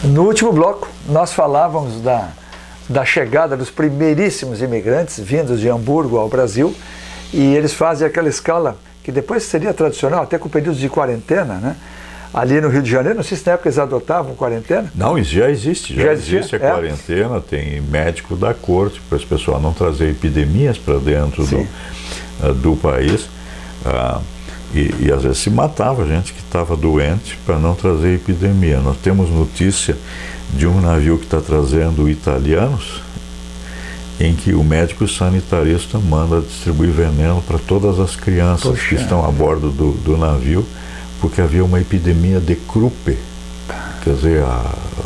No último bloco, nós falávamos da chegada dos primeiríssimos imigrantes vindos de Hamburgo ao Brasil, e eles fazem aquela escala que depois seria tradicional, até com períodos de quarentena, né? Ali no Rio de Janeiro, não sei se na época eles adotavam quarentena. Não, já existe a quarentena, tem médico da corte para esse pessoal não trazer epidemias para dentro do país. E às vezes se matava gente que estava doente para não trazer epidemia. Nós temos notícia de um navio que está trazendo italianos, em que o médico sanitarista manda distribuir veneno para todas as crianças que estão a bordo do navio, porque havia uma epidemia de croup, quer dizer,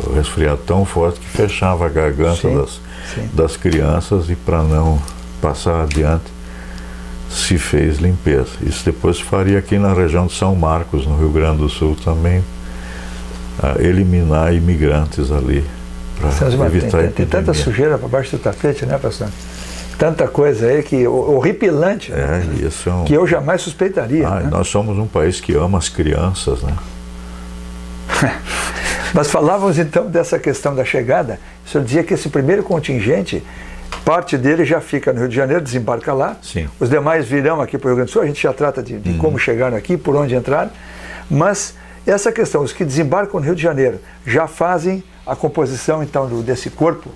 o resfriado tão forte que fechava a garganta das crianças, e para não passar adiante se fez limpeza. Isso depois se faria aqui na região de São Marcos, no Rio Grande do Sul também, eliminar imigrantes ali para evitar tem tanta sujeira para baixo do tapete, né, pastor? Tanta coisa aí que horripilante, né? Isso que eu jamais suspeitaria. Né? Nós somos um país que ama as crianças, né? Nós falávamos então dessa questão da chegada. O senhor dizia que esse primeiro contingente, parte dele já fica no Rio de Janeiro, desembarca lá. Sim. Os demais virão aqui para o Rio Grande do Sul. A gente já trata de como chegaram aqui, por onde entraram. Mas essa questão, os que desembarcam no Rio de Janeiro já fazem a composição então desse corpo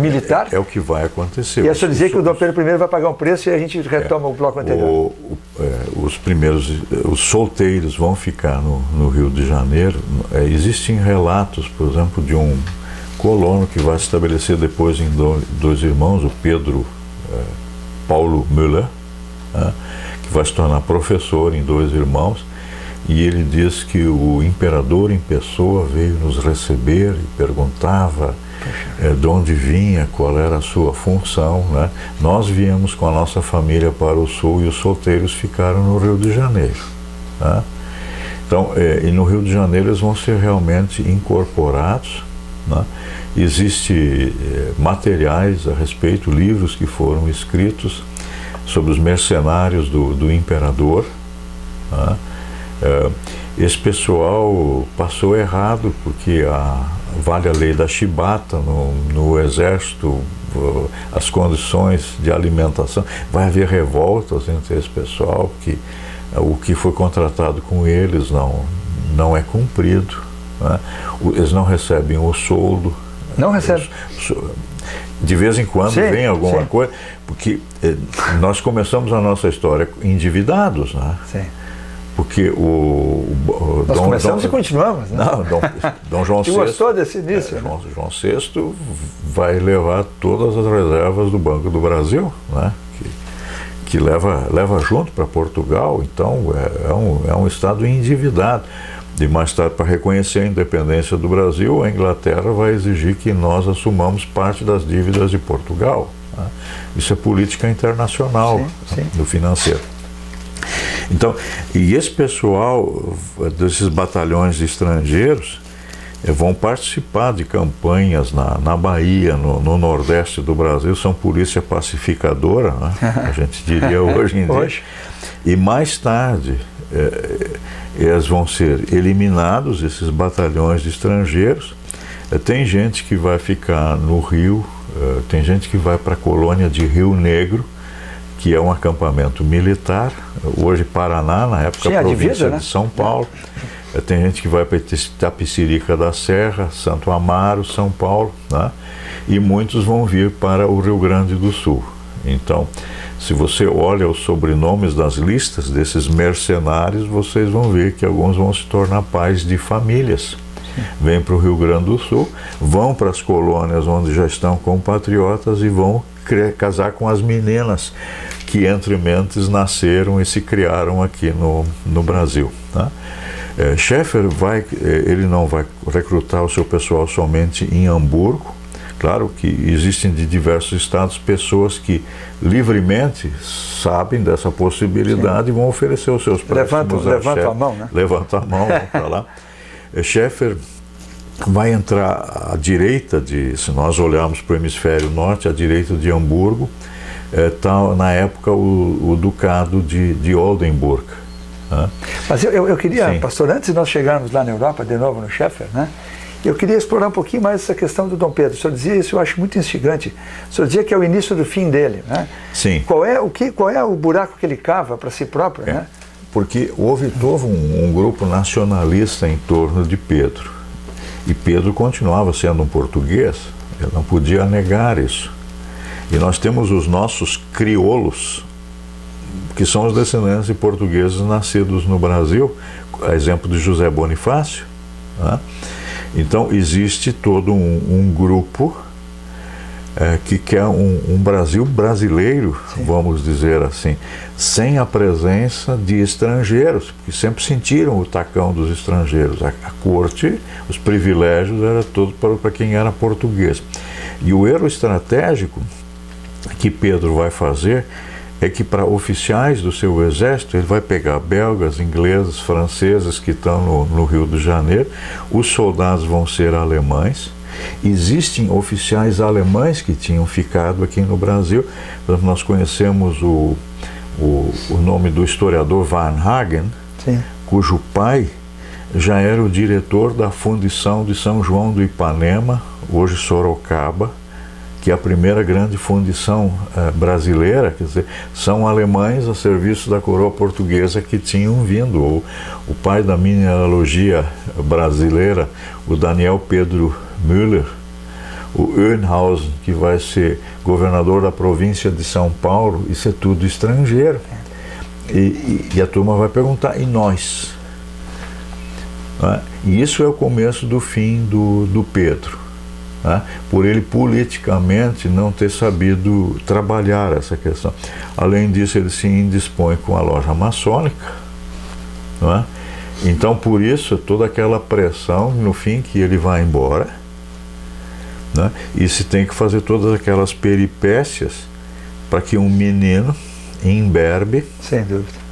militar. É o que vai acontecer. E é só dizer que o Dom Pedro I vai pagar um preço e a gente retoma o bloco anterior. Os solteiros vão ficar no Rio de Janeiro. Existem relatos, por exemplo, de um colono que vai se estabelecer depois em Dois Irmãos, o Pedro Paulo Müller, que vai se tornar professor em Dois Irmãos, e ele diz que o imperador em pessoa veio nos receber e perguntava de onde vinha, qual era a sua função, né? Nós viemos com a nossa família para o sul e os solteiros ficaram no Rio de Janeiro, né? Então, e no Rio de Janeiro eles vão ser realmente incorporados, né? Existem materiais a respeito, livros que foram escritos sobre os mercenários do imperador, né? Esse pessoal passou errado, porque vale a lei da chibata no exército, as condições de alimentação, vai haver revoltas entre esse pessoal, porque o que foi contratado com eles não é cumprido, né? Eles não recebem o soldo. Não recebem? De vez em quando vem alguma coisa, porque nós começamos a nossa história endividados, né? Sim. Porque nós começamos e continuamos, né? Dom João VI gostou desse início, né? João VI vai levar todas as reservas do Banco do Brasil, né? Que leva junto para Portugal. Então é um estado endividado. E mais tarde, para reconhecer a independência do Brasil, a Inglaterra vai exigir que nós assumamos parte das dívidas de Portugal, né? Isso é política internacional do financeiro. Então, e esse pessoal desses batalhões de estrangeiros vão participar de campanhas na Bahia, no Nordeste do Brasil, são polícia pacificadora, né? A gente diria hoje em dia. E mais tarde, eles vão ser eliminados, esses batalhões de estrangeiros. Tem gente que vai ficar no Rio, tem gente que vai para a colônia de Rio Negro, que é um acampamento militar, hoje Paraná, na época província de São Paulo. Tem gente que vai para Itapecerica da Serra, Santo Amaro, São Paulo, né? E muitos vão vir para o Rio Grande do Sul. Então, se você olha os sobrenomes das listas desses mercenários, vocês vão ver que alguns vão se tornar pais de famílias. Vêm para o Rio Grande do Sul, vão para as colônias onde já estão compatriotas e vão casar com as meninas que entre mentes nasceram e se criaram aqui no Brasil, tá? Schaeffer ele não vai recrutar o seu pessoal somente em Hamburgo. Claro que existem de diversos estados pessoas que livremente sabem dessa possibilidade e vão oferecer os seus préstimos. Levanta a mão, né? Levanta a mão, vão para lá. Schaeffer vai entrar à direita se nós olharmos para o hemisfério norte, à direita de Hamburgo, está na época o Ducado de Oldenburg. Mas eu queria, pastor, antes de nós chegarmos lá na Europa, de novo no Schaeffer, né? Eu queria explorar um pouquinho mais essa questão do Dom Pedro. O senhor dizia isso, eu acho muito instigante. O senhor dizia que é o início do fim dele, né? Sim. Qual é o buraco que ele cava para si próprio, né? Porque houve todo um grupo nacionalista em torno de Pedro. E Pedro continuava sendo um português, ele não podia negar isso. E nós temos os nossos crioulos, que são os descendentes de portugueses nascidos no Brasil, a exemplo de José Bonifácio, né? Então existe todo um grupo que quer um Brasil brasileiro, sim, vamos dizer assim, sem a presença de estrangeiros, que sempre sentiram o tacão dos estrangeiros. A corte, os privilégios, era tudo para quem era português. E o erro estratégico que Pedro vai fazer é que para oficiais do seu exército, ele vai pegar belgas, ingleses, franceses que estão no Rio de Janeiro, os soldados vão ser alemães. Existem oficiais alemães que tinham ficado aqui no Brasil. Por exemplo, nós conhecemos o nome do historiador Varnhagen, sim, cujo pai já era o diretor da fundição de São João do Ipanema, hoje Sorocaba, que é a primeira grande fundição brasileira. Quer dizer, são alemães a serviço da coroa portuguesa que tinham vindo. O pai da mineralogia brasileira, o Daniel Pedro Müller, o Oeynhausen, que vai ser governador da província de São Paulo, isso é tudo estrangeiro. E a turma vai perguntar, e nós? Né? E isso é o começo do fim do Pedro. Né? Por ele politicamente não ter sabido trabalhar essa questão. Além disso, ele se indispõe com a loja maçônica, não é? Então, por isso, toda aquela pressão, no fim, que ele vai embora, né? E se tem que fazer todas aquelas peripécias para que um menino, imberbe, sem dúvida,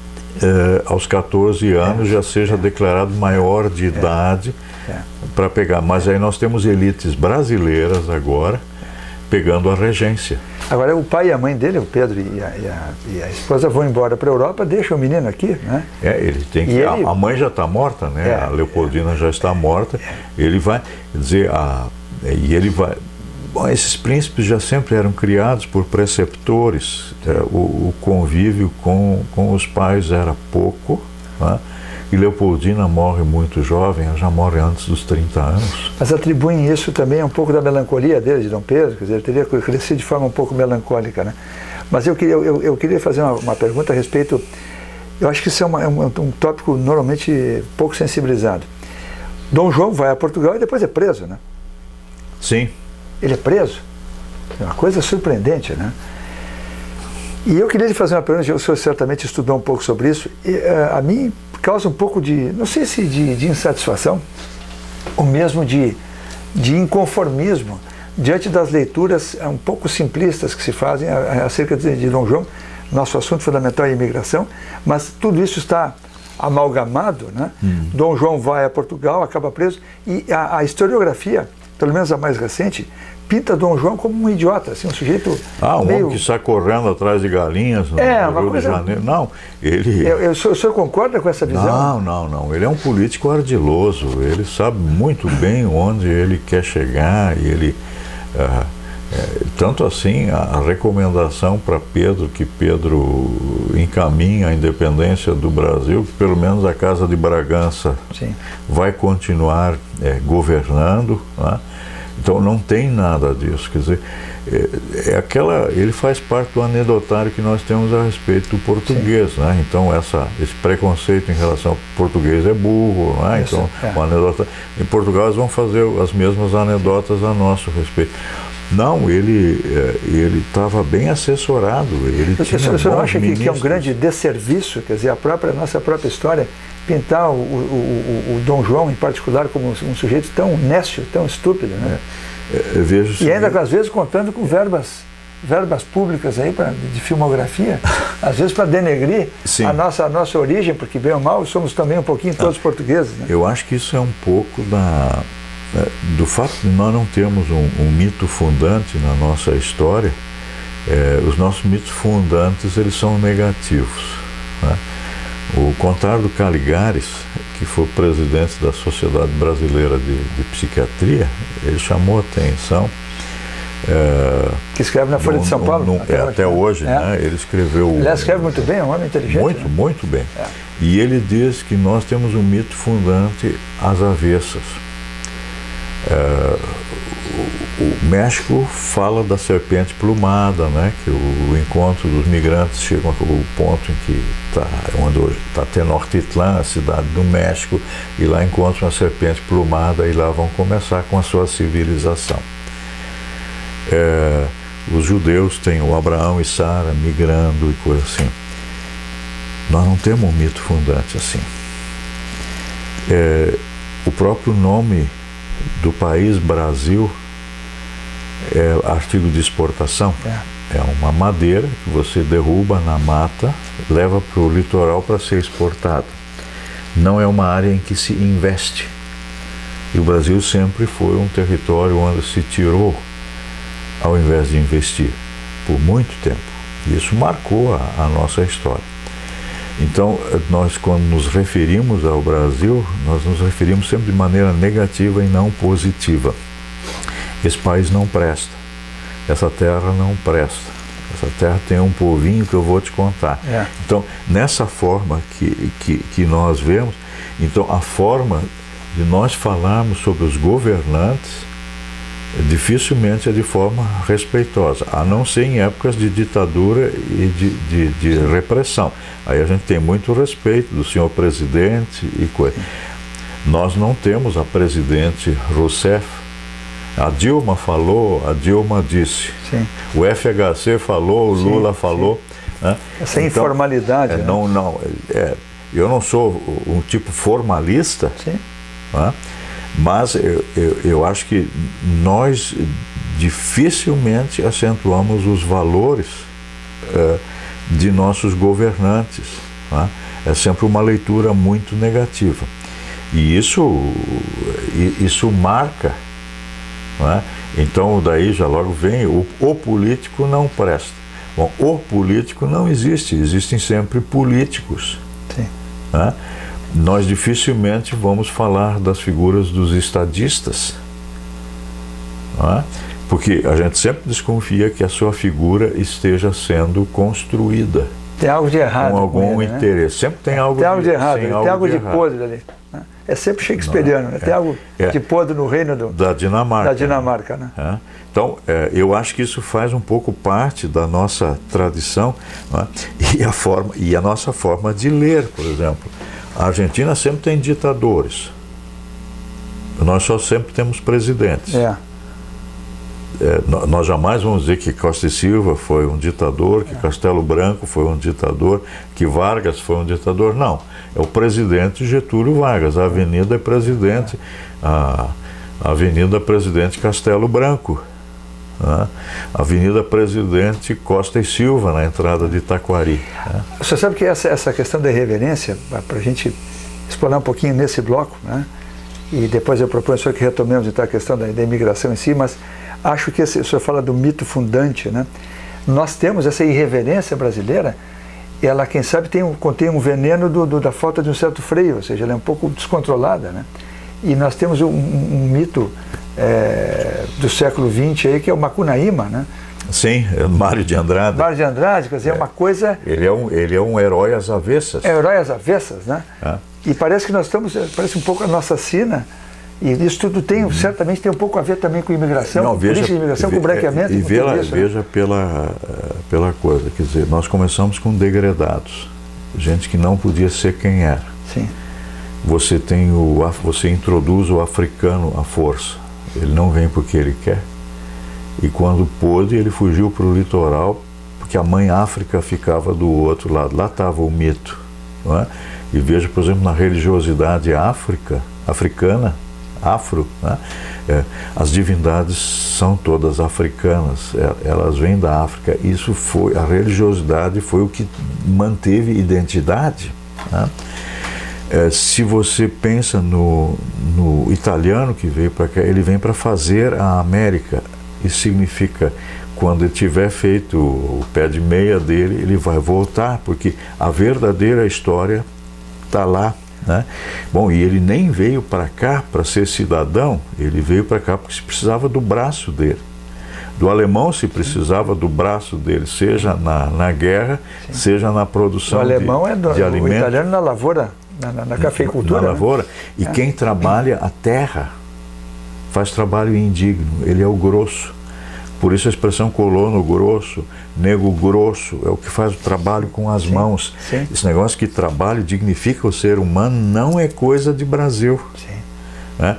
aos 14 anos já seja declarado maior de idade para pegar. Mas aí nós temos elites brasileiras agora pegando a regência. Agora, o pai e a mãe dele, o Pedro e a esposa, vão embora para a Europa, deixam o menino aqui, né? Ele tem que... A mãe já está morta, né? A Leopoldina já está morta. Ele vai, quer dizer, e ele vai... Bom, esses príncipes já sempre eram criados por preceptores. O convívio com os pais era pouco, né? E Leopoldina morre muito jovem, ela já morre antes dos 30 anos. Mas atribuem isso também a um pouco da melancolia dele, de Dom Pedro, quer dizer, ele teria crescido de forma um pouco melancólica, né? Mas eu queria fazer uma pergunta a respeito, eu acho que isso é um tópico normalmente pouco sensibilizado. Dom João vai a Portugal e depois é preso, né? Sim. Ele é preso? É uma coisa surpreendente, né? E eu queria lhe fazer uma pergunta, o senhor certamente estudou um pouco sobre isso, e a mim causa um pouco de, não sei se de insatisfação, ou mesmo de inconformismo, diante das leituras um pouco simplistas que se fazem acerca de Dom João. Nosso assunto fundamental é a imigração, mas tudo isso está amalgamado, né? Dom João vai a Portugal, acaba preso, e a historiografia, pelo menos a mais recente, pinta Dom João como um idiota, assim, um sujeito homem que está correndo atrás de galinhas no Rio de Janeiro. Não, ele... O senhor concorda com essa visão? Não. Ele é um político ardiloso, ele sabe muito bem onde ele quer chegar, e ele... tanto assim, a recomendação para Pedro, que Pedro encaminha a independência do Brasil, que pelo menos a Casa de Bragança, sim, vai continuar governando, né? Então não tem nada disso, quer dizer, ele faz parte do anedotário que nós temos a respeito do português, né? Então esse preconceito em relação ao português é burro, né? Então o anedotário, em Portugal eles vão fazer as mesmas anedotas a nosso respeito. Não, ele estava bem assessorado. O senhor acha que é um grande desserviço, quer dizer, a nossa própria história, pintar o Dom João em particular como um sujeito tão nécio, tão estúpido, né? E ainda às vezes contando com verbas públicas aí de filmografia, às vezes para denegrir a nossa origem, porque bem ou mal somos também um pouquinho todos portugueses, né? Eu acho que isso é um pouco do fato de nós não termos um mito fundante na nossa história. Os nossos mitos fundantes, eles são negativos, né? O Contar do Caligares que foi presidente da Sociedade Brasileira de Psiquiatria, ele chamou a atenção. Que escreve na Folha de São Paulo? Até hoje, né? Ele escreveu... Ele escreve muito bem, é um homem inteligente. Muito, muito bem. E ele diz que nós temos um mito fundante às avessas. O México fala da serpente plumada, né? Que o encontro dos migrantes chega ao ponto em que onde hoje está Tenochtitlan, a cidade do México, e lá encontram a serpente plumada e lá vão começar com a sua civilização. Os judeus têm o Abraão e Sara migrando e coisa assim. Nós não temos um mito fundante assim. O próprio nome do país Brasil é artigo de exportação. É uma madeira que você derruba na mata, leva para o litoral para ser exportado. Não é uma área em que se investe. E o Brasil sempre foi um território onde se tirou ao invés de investir, por muito tempo. E isso marcou a nossa história. Então, nós, quando nos referimos ao Brasil, nós nos referimos sempre de maneira negativa e não positiva. Esse país não presta, essa terra não presta, essa terra tem um povinho que eu vou te contar. Então, nessa forma que nós vemos, então a forma de nós falarmos sobre os governantes dificilmente é de forma respeitosa, a não ser em épocas de ditadura e de repressão. Aí a gente tem muito respeito do senhor presidente e coisa. Nós não temos a presidente Rousseff. A Dilma falou, a Dilma disse. Sim. O FHC falou, o Lula falou. Né? Essa informalidade. Né? Eu não sou um tipo formalista. Sim. Né? Mas eu acho que nós dificilmente acentuamos os valores de nossos governantes. Né? É sempre uma leitura muito negativa. E isso marca. Né? Então daí já logo vem o político não presta. Bom, o político não existe, existem sempre políticos. Sim. Né? Nós dificilmente vamos falar das figuras dos estadistas, não é? Porque a gente sempre desconfia que a sua figura esteja sendo construída. Tem algo de errado com algum ele, interesse. Sempre tem algo de errado, tem algo de errado. podre ali. Né? É sempre shakespeariano, né? Tem algo de podre no reino da Dinamarca. Da Dinamarca, né? Então, eu acho que isso faz um pouco parte da nossa tradição, né? E a nossa forma de ler, por exemplo. A Argentina sempre tem ditadores. Nós só sempre temos presidentes. Nós jamais vamos dizer que Costa e Silva foi um ditador, que Castelo Branco foi um ditador, que Vargas foi um ditador. Não. É o presidente Getúlio Vargas. A avenida é presidente, a avenida Presidente Castelo Branco. Né? Avenida Presidente Costa e Silva, na entrada de Itaquari. Né? Você sabe que essa questão da irreverência, para a gente explorar um pouquinho nesse bloco, né? E depois eu proponho só que retomemos então a questão da imigração em si, mas acho que o senhor fala do mito fundante, né? Nós temos essa irreverência brasileira, ela, quem sabe, contém um veneno da falta de um certo freio, ou seja, ela é um pouco descontrolada, né? E nós temos um mito do século XX aí, que é o Macunaíma, né? Sim, Mário de Andrade. Mário de Andrade, quer dizer, é uma coisa... Ele é um herói às avessas. É herói às avessas, né? E parece que nós parece um pouco a nossa sina, e isso tudo certamente tem um pouco a ver também com imigração, com política de imigração, com branqueamento. E veja pela coisa, quer dizer, nós começamos com degredados, gente que não podia ser quem era. Sim. Você introduz o africano à força, ele não vem porque ele quer, e quando pôde ele fugiu para o litoral, porque a mãe África ficava do outro lado, lá estava o mito, não é? E veja, por exemplo, na religiosidade africana, afro, né? As divindades são todas africanas, elas vêm da África. A religiosidade foi o que manteve identidade. Né? Se você pensa no italiano que veio para cá, ele vem para fazer a América. Isso significa, quando ele tiver feito o pé de meia dele, ele vai voltar, porque a verdadeira história está lá né? Bom, e ele nem veio para cá para ser cidadão, ele veio para cá porque se precisava do braço dele. Do alemão se precisava do braço dele, seja na guerra, seja na produção de alimentos. O alemão é alimento. O italiano na lavoura, na cafeicultura. Na lavoura. Né? E quem trabalha a terra faz trabalho indigno, ele é o grosso. Por isso a expressão colono grosso, nego grosso, é o que faz o trabalho com as mãos. Sim. Esse negócio que trabalho dignifica o ser humano não é coisa de Brasil. Sim. Né?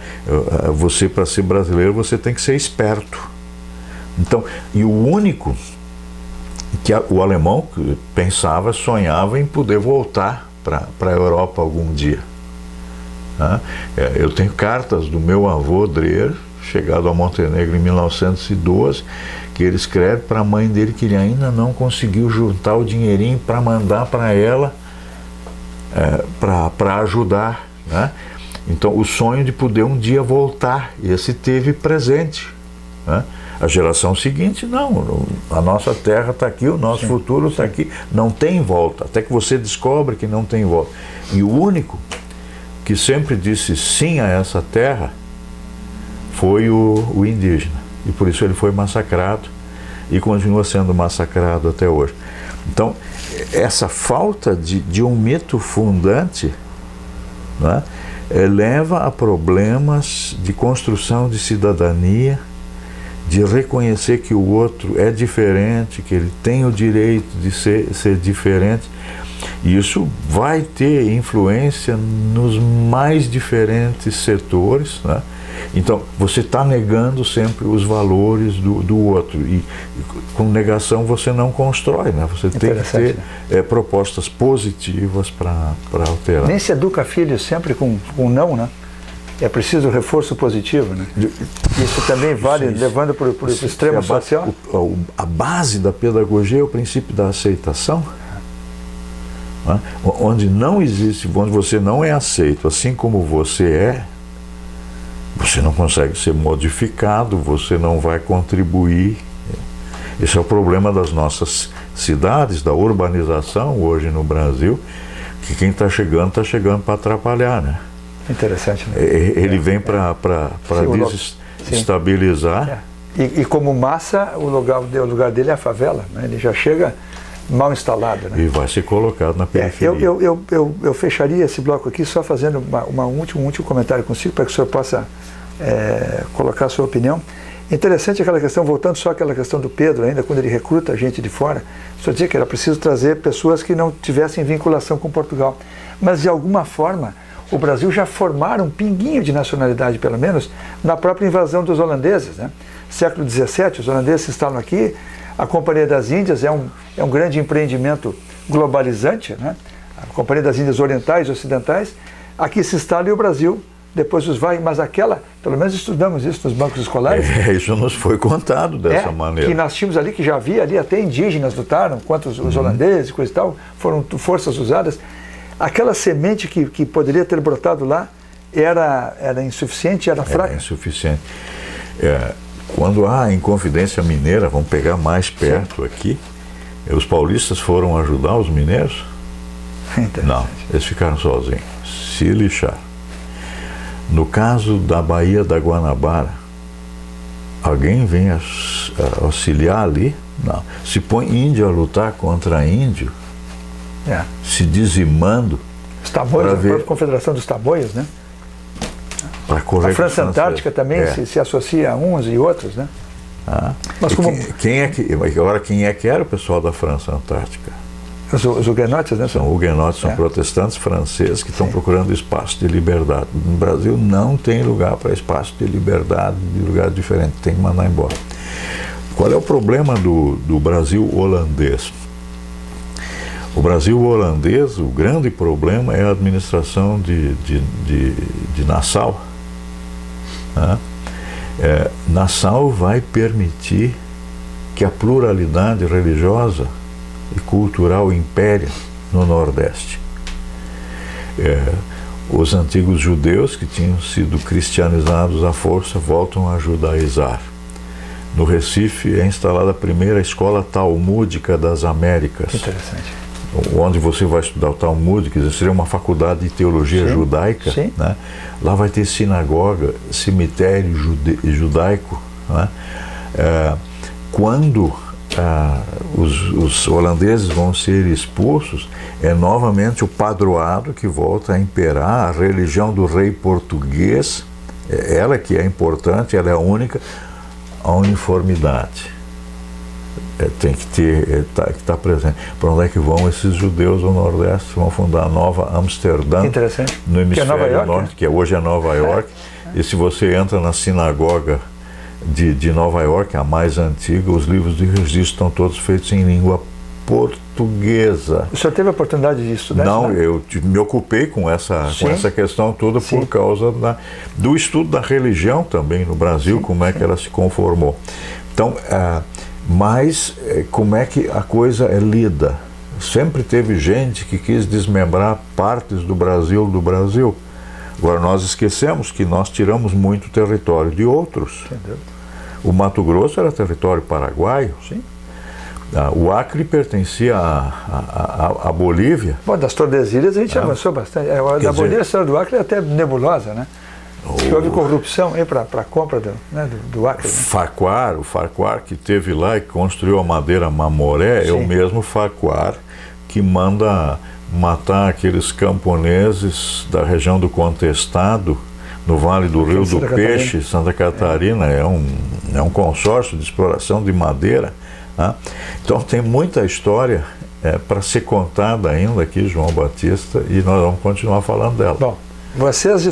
Você, para ser brasileiro, você tem que ser esperto. Então, e o único que o alemão pensava, sonhava em poder voltar para a Europa algum dia. Né? Eu tenho cartas do meu avô Dreher, chegado a Montenegro em 1912, que ele escreve para a mãe dele que ele ainda não conseguiu juntar o dinheirinho para mandar para ela, para ajudar. Né? Então, o sonho de poder um dia voltar, esse teve presente. Né? A geração seguinte, não, a nossa terra está aqui, o nosso futuro está aqui, não tem volta, até que você descobre que não tem volta. E o único que sempre disse sim a essa terra foi o indígena, e por isso ele foi massacrado e continua sendo massacrado até hoje. Então, essa falta de um mito fundante, né, leva a problemas de construção de cidadania, de reconhecer que o outro é diferente, que ele tem o direito de ser diferente. E isso vai ter influência nos mais diferentes setores, né? Então, você está negando sempre os valores do outro. E com negação você não constrói, né? Você tem que ter propostas positivas para alterar. Nem se educa filho sempre com não, né? É preciso reforço positivo, né? Isso também vale, levando para o extremo social. A base da pedagogia é o princípio da aceitação, né? Onde não existe, onde você não é aceito assim como você não consegue ser modificado, você não vai contribuir. Esse é o problema das nossas cidades, da urbanização hoje no Brasil, que quem está chegando para atrapalhar, né? Interessante, né? Ele vem para desestabilizar. E como massa, o lugar dele é a favela, né? Ele já chega mal instalado, né? E vai ser colocado na periferia. Eu fecharia esse bloco aqui só fazendo um último comentário consigo, para que o senhor possa colocar a sua opinião. Interessante aquela questão, voltando só àquela questão do Pedro ainda, quando ele recruta gente de fora, só dizia que era preciso trazer pessoas que não tivessem vinculação com Portugal. Mas de alguma forma, o Brasil já formaram um pinguinho de nacionalidade, pelo menos, na própria invasão dos holandeses, né? Século XVII, os holandeses se instalam aqui, a Companhia das Índias é um grande empreendimento globalizante, né? A Companhia das Índias Orientais e Ocidentais, aqui se instala e o Brasil depois os vai, mas pelo menos estudamos isso nos bancos escolares. Isso nos foi contado dessa maneira. Que nós tínhamos ali, que já havia ali, até indígenas lutaram, quanto os holandeses, coisa e tal, foram forças usadas. Aquela semente que poderia ter brotado lá era insuficiente, era fraca? Era insuficiente. Quando há Inconfidência Mineira, vamos pegar mais perto aqui, os paulistas foram ajudar os mineiros? Não, eles ficaram sozinhos, se lixaram. No caso da Baía da Guanabara, alguém vem auxiliar ali? Não. Se põe índio a lutar contra índio, se dizimando. Os tamoios, a própria Confederação dos Tamoios, né? A França Antártica também se associa a uns e outros, né? Mas quem é que era o pessoal da França Antártica? Os huguenotes, né? São huguenotes, são protestantes franceses que estão procurando espaço de liberdade. No Brasil não tem lugar para espaço de liberdade, de lugar diferente, tem que mandar embora. Qual é o problema do Brasil holandês? O Brasil holandês, o grande problema é a administração de Nassau. Nassau vai permitir que a pluralidade religiosa e cultural impere no Nordeste. Os antigos judeus que tinham sido cristianizados à força voltam a judaizar. No Recife é instalada a primeira escola talmúdica das Américas. Interessante. onde você vai estudar o Talmud, quer dizer, seria uma faculdade de teologia judaica, né? Lá vai ter sinagoga, cemitério judaico, né? Quando os holandeses vão ser expulsos, é novamente o padroado que volta a imperar, a religião do rei português, ela que é importante, ela é a única, a uniformidade. Tem que ter, que estar presente. Para onde é que vão esses judeus do Nordeste? Vão fundar a Nova Amsterdã, no hemisfério norte, que hoje é Nova York. E se você entra na sinagoga de Nova York, a mais antiga, os livros de registro estão todos feitos em língua portuguesa. O senhor teve a oportunidade de estudar? Não, eu me ocupei com essa questão toda por causa do estudo da religião também no Brasil, como é que ela se conformou. Então, mas como é que a coisa é lida? Sempre teve gente que quis desmembrar partes do Brasil. Agora nós esquecemos que nós tiramos muito território de outros. Entendeu? O Mato Grosso era território paraguaio. Sim. O Acre pertencia à Bolívia. Bom, das Tordesilhas a gente avançou bastante. Da Bolívia, a história do Acre é até nebulosa, né? Que houve corrupção para a compra do Acre. O Farquhar que teve lá e construiu a madeira Mamoré, é o mesmo Farquhar que manda matar aqueles camponeses da região do Contestado, no Vale do Rio do Peixe, Santa Catarina. É um consórcio de exploração de madeira. Né? Então tem muita história para ser contada ainda aqui, João Batista, e nós vamos continuar falando dela. Bom, vocês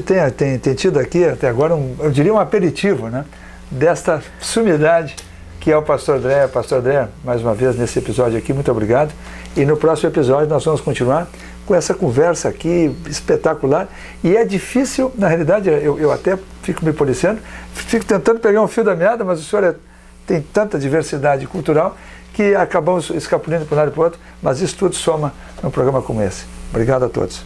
têm tido aqui até agora, eu diria um aperitivo, né, desta sumidade que é o Pastor André. Pastor André, mais uma vez nesse episódio aqui, muito obrigado. E no próximo episódio nós vamos continuar com essa conversa aqui espetacular. E é difícil, na realidade, eu até fico me policiando, fico tentando pegar um fio da meada, mas o senhor tem tanta diversidade cultural que acabamos escapulindo para um lado e para o outro, mas isso tudo soma num programa como esse. Obrigado a todos.